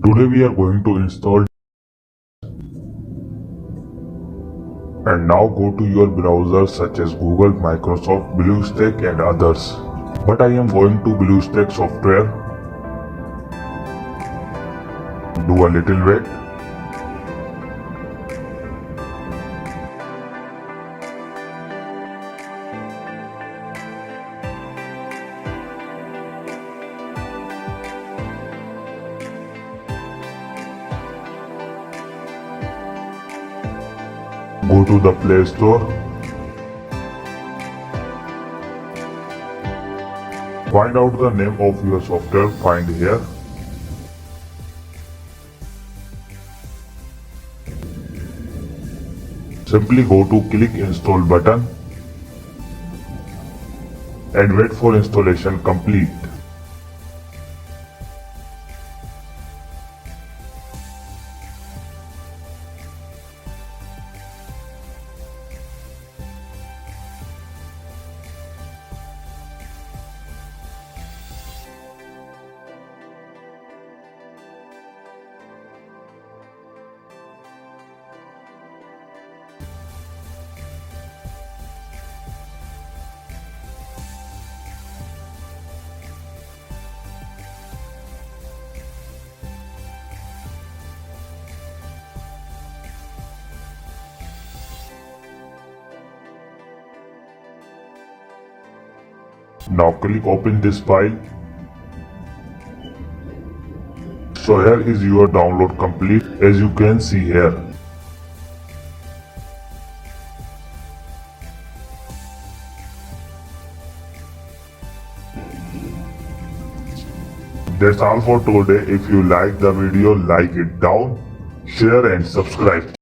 Today we are going to install, and now go to your browser such as Google, Microsoft, BlueStack and others. But I am going to BlueStack software. Do a little wait. Go to the Play Store. Find out the name of your software, find here. Simply go to click install button and wait for installation complete. Now click open this file. So here is your download complete, as you can see here. That's all for today. If you like the video, like it down, share and subscribe.